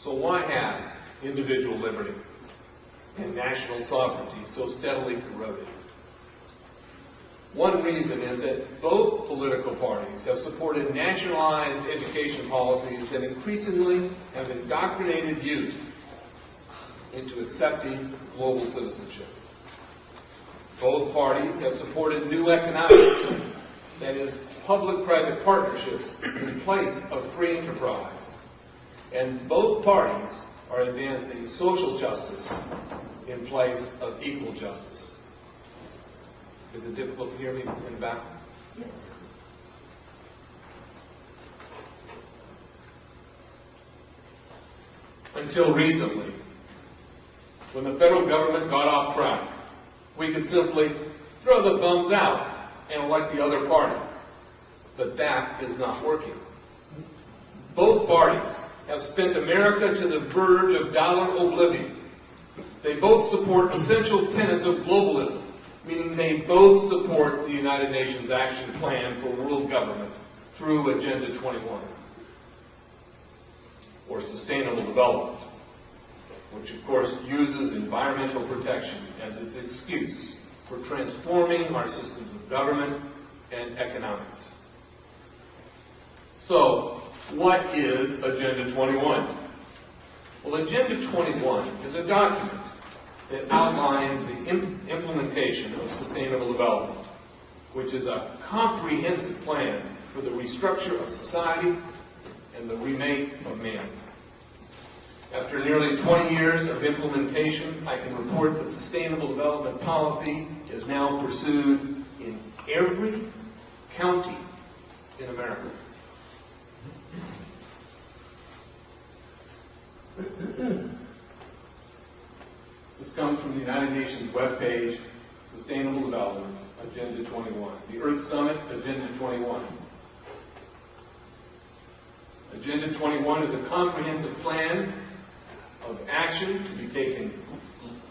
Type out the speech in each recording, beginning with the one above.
So why has individual liberty and national sovereignty so steadily eroded? One reason is that both political parties have supported nationalized education policies that increasingly have indoctrinated youth into accepting global citizenship. Both parties have supported new economics, that is, public-private partnerships in place of free enterprise. And both parties are advancing social justice in place of equal justice. Is it difficult to hear me in the back? Yes. Until recently, when the federal government got off track, we could simply throw the bums out and elect the other party. But that is not working. Both parties have spent America to the verge of dollar oblivion. They both support essential tenets of globalism, meaning they both support the United Nations Action Plan for World Government through Agenda 21, or Sustainable Development, which of course uses environmental protection as its excuse for transforming our systems of government and economics. So, what is Agenda 21? Well, Agenda 21 is a document that outlines the implementation of sustainable development, which is a comprehensive plan for the restructure of society and the remake of man. After nearly 20 years of implementation, I can report that sustainable development policy is now pursued in every county in America. This comes from the United Nations webpage, Sustainable Development, Agenda 21. The Earth Summit, Agenda 21. Agenda 21 is a comprehensive plan of action to be taken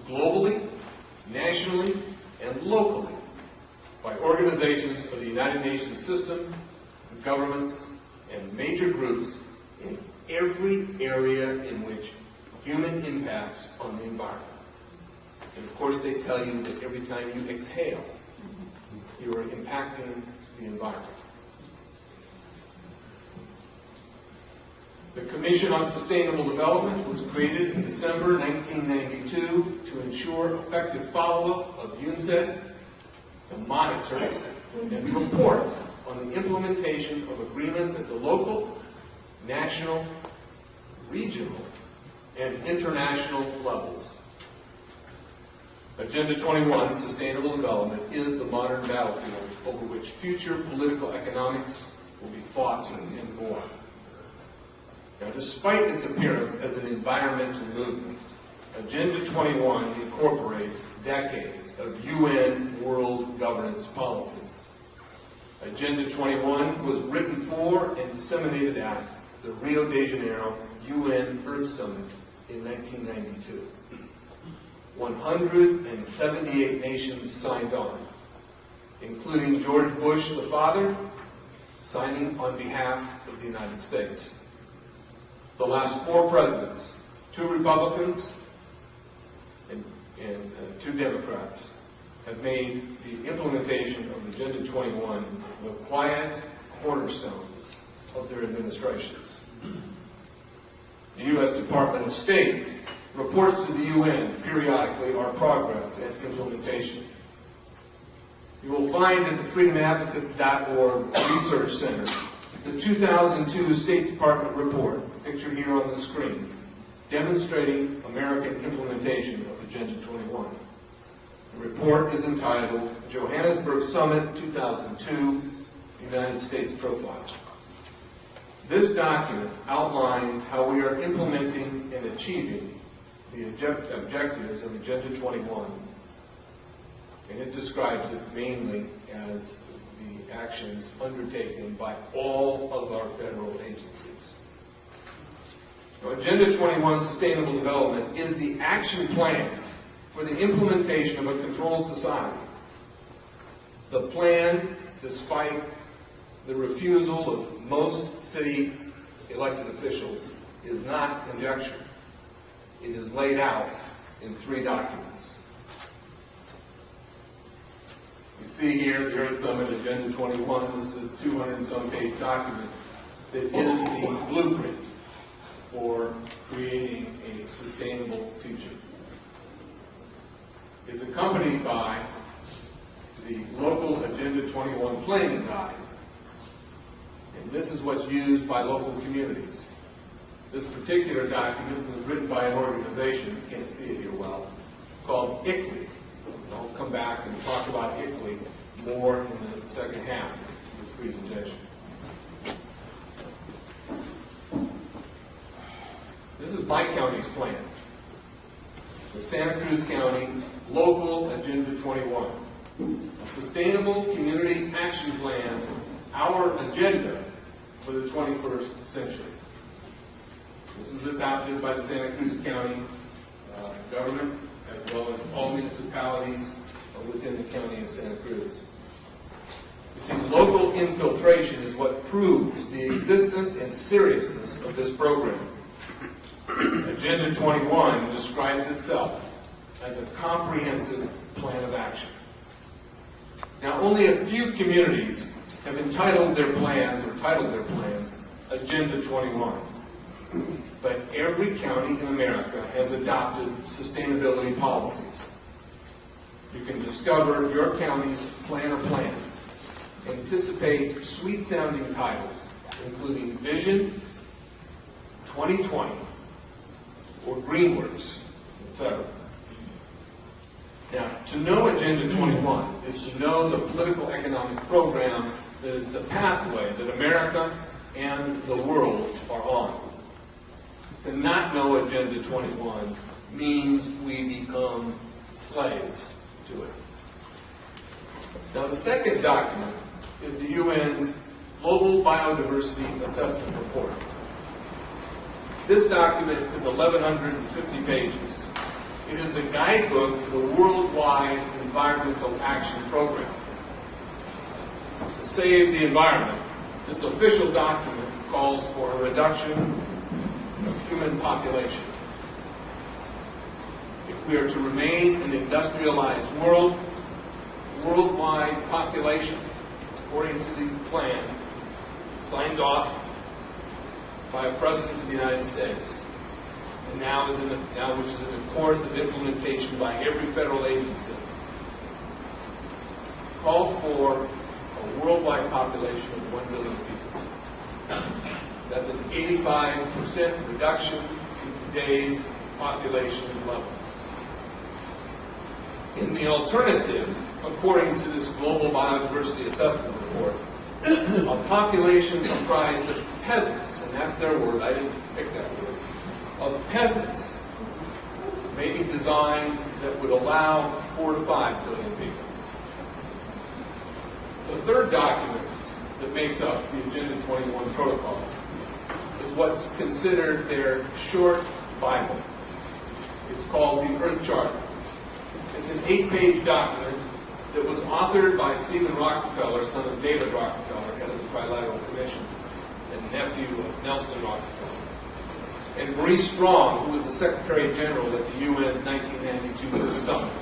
globally, nationally, and locally by organizations of the United Nations system, governments, and major groups in every area in which human impacts on the environment. And of course they tell you that every time you exhale, you are impacting the environment. The Commission on Sustainable Development was created in December 1992 to ensure effective follow-up of UNCED, to monitor and report on the implementation of agreements at the local, national, regional, and international levels. Agenda 21, Sustainable Development, is the modern battlefield over which future political economics will be fought and won. Now, despite its appearance as an environmental movement, Agenda 21 incorporates decades of UN world governance policies. Agenda 21 was written for and disseminated at the Rio de Janeiro UN Earth Summit in 1992. 178 nations signed on, including George Bush the father, signing on behalf of the United States. The last 4 presidents, 2 Republicans and 2 Democrats, have made the implementation of Agenda 21 the quiet cornerstones of their administrations. The U.S. Department of State reports to the UN periodically our progress and implementation. You will find at the freedomadvocates.org Research Center the 2002 State Department report, pictured here on the screen, demonstrating American implementation of Agenda 21. The report is entitled Johannesburg Summit 2002 United States Profile. This document outlines how we are implementing and achieving the objectives of Agenda 21, and it describes it mainly as the actions undertaken by all of our federal agencies. Now, Agenda 21 Sustainable Development is the action plan for the implementation of a controlled society. The plan, despite the refusal of most city elected officials, is not conjecture. It is laid out in 3 documents. You see here, the Earth Summit Agenda 21. This is a 200 and some page document that is the blueprint for creating a sustainable future. It's accompanied by the local Agenda 21 planning guide. And this is what's used by local communities. This particular document was written by an organization, you can't see it here well, called ICLEI. I'll come back and talk about ICLEI more in the second half of this presentation. This is my county's plan. The Santa Cruz County Local Agenda 21. A sustainable community action plan, our agenda for the 21st century. This is adopted by the Santa Cruz County government as well as all municipalities within the county of Santa Cruz. You see, local infiltration is what proves the existence and seriousness of this program. Agenda 21 describes itself as a comprehensive plan of action. Now, only a few communities have entitled their plans or titled their plans Agenda 21. But every county in America has adopted sustainability policies. You can discover your county's plan or plans. Anticipate sweet-sounding titles, including Vision, 2020, or Greenworks, etc. Now, to know Agenda 21 is to know the political economic program that is the pathway that America and the world are on. To not know Agenda 21 means we become slaves to it. Now, the second document is the UN's Global Biodiversity Assessment Report. This document is 1,150 pages. It is the guidebook for the worldwide environmental action program. To save the environment, this official document calls for a reduction of human population. If we are to remain an industrialized world, worldwide population, according to the plan signed off by a President of the United States, and which is in the course of implementation by every federal agency, calls for a worldwide population of 1 billion people. That's an 85% reduction in today's population levels. In the alternative, according to this Global Biodiversity Assessment Report, a population comprised of peasants, and that's their word, I didn't pick that word, of peasants may be designed that would allow 4 to 5 billion people. The third document that makes up the Agenda 21 protocol is what's considered their short Bible. It's called the Earth Charter. It's an 8-page document that was authored by Stephen Rockefeller, son of David Rockefeller, head of the Trilateral Commission, and nephew of Nelson Rockefeller. And Maurice Strong, who was the Secretary General at the UN's 1992 First Summit.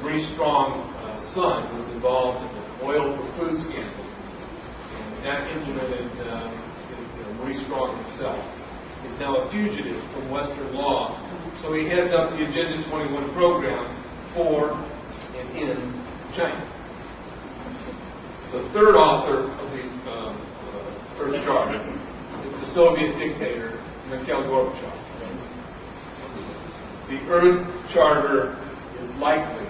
Maurice Strong's son was involved in the oil for food scandal. And that implemented Maurice Strong himself. He's now a fugitive from Western law. So he heads up the Agenda 21 program for and in China. The third author of the Earth Charter is the Soviet dictator, Mikhail Gorbachev. The Earth Charter is likely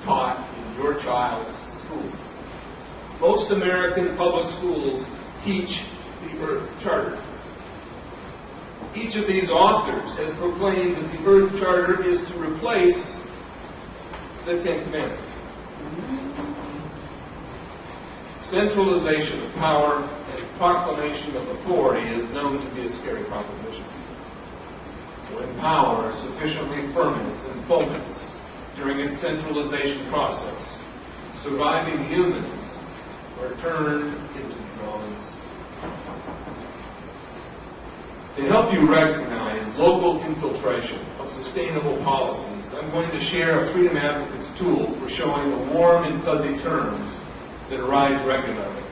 taught in your child's school. Most American public schools teach the Earth Charter. Each of these authors has proclaimed that the Earth Charter is to replace the Ten Commandments. Centralization of power and proclamation of authority is known to be a scary proposition. When power sufficiently ferments and foments during its centralization process, surviving humans are turned into drones. To help you recognize local infiltration of sustainable policies, I'm going to share a Freedom Advocate's tool for showing the warm and fuzzy terms that arise regularly.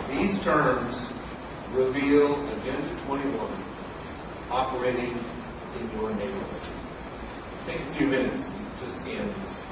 These terms reveal Agenda 21 operating in your neighborhood. Take a few minutes to scan this.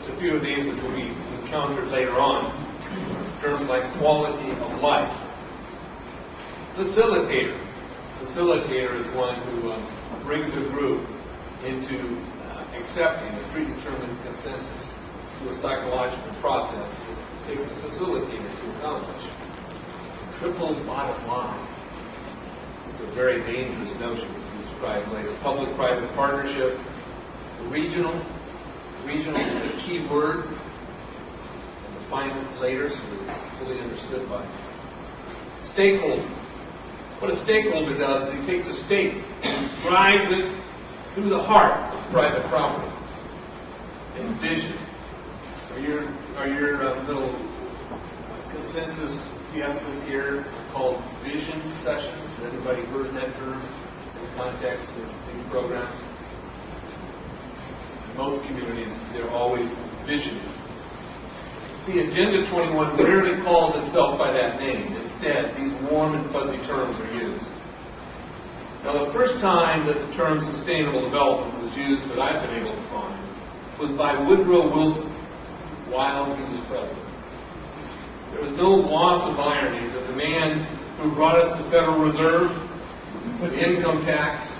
A few of these which will be encountered later on. Terms like quality of life. Facilitator. Facilitator is one who brings a group into accepting a predetermined consensus through a psychological process that takes a facilitator to accomplish. Triple bottom line. It's a very dangerous notion to describe later. Public-private partnership. Regional. Regional is a key word. I'll define it later so it's fully understood by stakeholder. What a stakeholder does is he takes a stake and drives it through the heart of private property. And vision. Are your little consensus fiestas here called vision sessions? Has anybody heard that term in the context of these programs? In most communities, they're always visioning. See, Agenda 21 rarely calls itself by that name. Instead, these warm and fuzzy terms are used. Now, the first time that the term sustainable development was used that I've been able to find was by Woodrow Wilson while he was president. There was no loss of irony that the man who brought us the Federal Reserve, the income tax,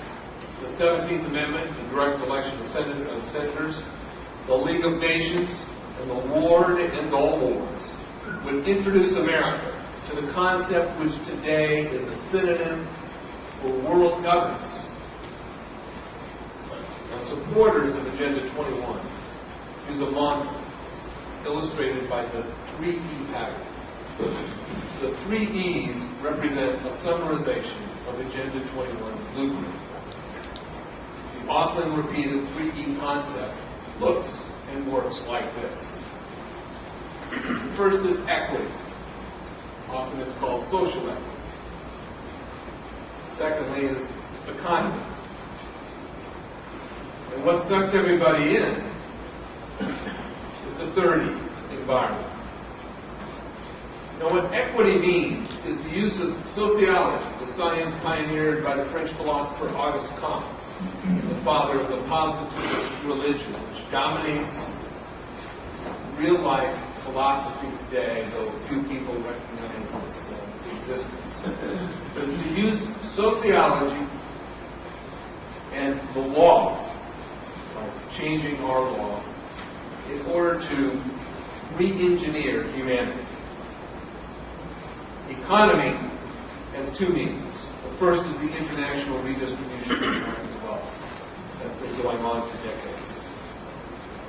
the 17th Amendment, the direct election of senators, the League of Nations, and the war to end all wars, would introduce America to the concept which today is a synonym for world governance. Now, supporters of Agenda 21 use a mantra illustrated by the 3E pattern. The 3 E's represent a summarization of Agenda 21's blueprint. The often repeated 3E concept looks and works like this. First is equity. Often it's called social equity. Secondly is economy. And what sucks everybody in is the third E, environment. Now, what equity means is the use of sociology, the science pioneered by the French philosopher Auguste Comte, the father of the positivist religion, which dominates real-life philosophy today, though few people recognize its existence. Is to use sociology and the law, changing our law, in order to re-engineer humanity. Economy has two meanings. The first is the international redistribution of American wealth. That's been going on for decades.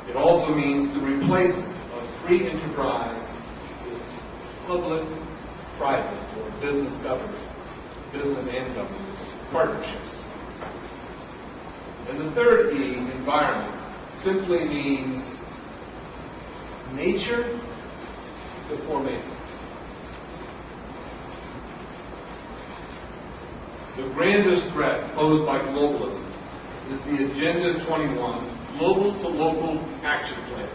It also means the replacement of free enterprise with public-private or business-government, business and government partnerships. And the third E, environment, simply means nature before man. The grandest threat posed by globalism is the Agenda 21 Global to Local Action Plan.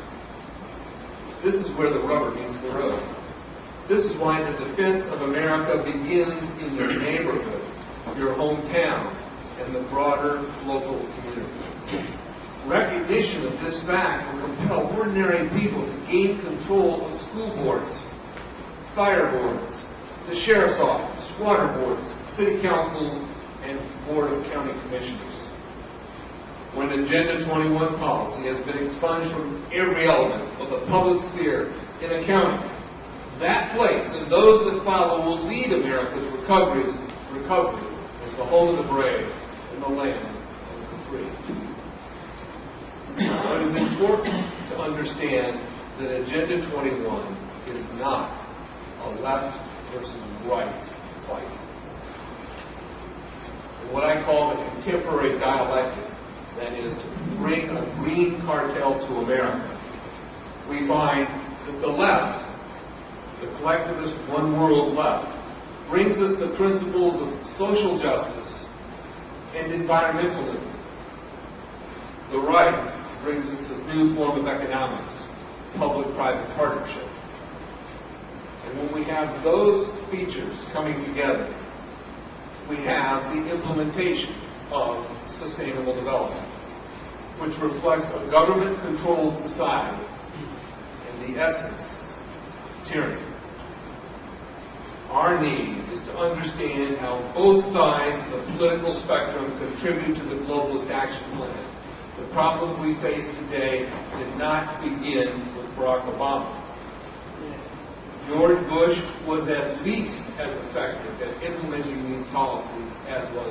This is where the rubber meets the road. This is why the defense of America begins in your neighborhood, your hometown, and the broader local community. Recognition of this fact will compel ordinary people to gain control of school boards, fire boards, the sheriff's office, water boards, city councils, and board of county commissioners. When Agenda 21 policy has been expunged from every element of the public sphere in a county, that place and those that follow will lead America's recovery as the home of the brave and the land of the free. But it is important to understand that Agenda 21 is not a left versus right fight. In what I call the contemporary dialectic, that is to bring a green cartel to America, we find that the left, the collectivist one world left, brings us the principles of social justice and environmentalism. The right brings us this new form of economics, public-private partnership. And when we have those features coming together, we have the implementation of sustainable development, which reflects a government-controlled society and the essence of tyranny. Our need is to understand how both sides of the political spectrum contribute to the globalist action plan. The problems we face today did not begin with Barack Obama. George Bush was at least as effective at implementing these policies as was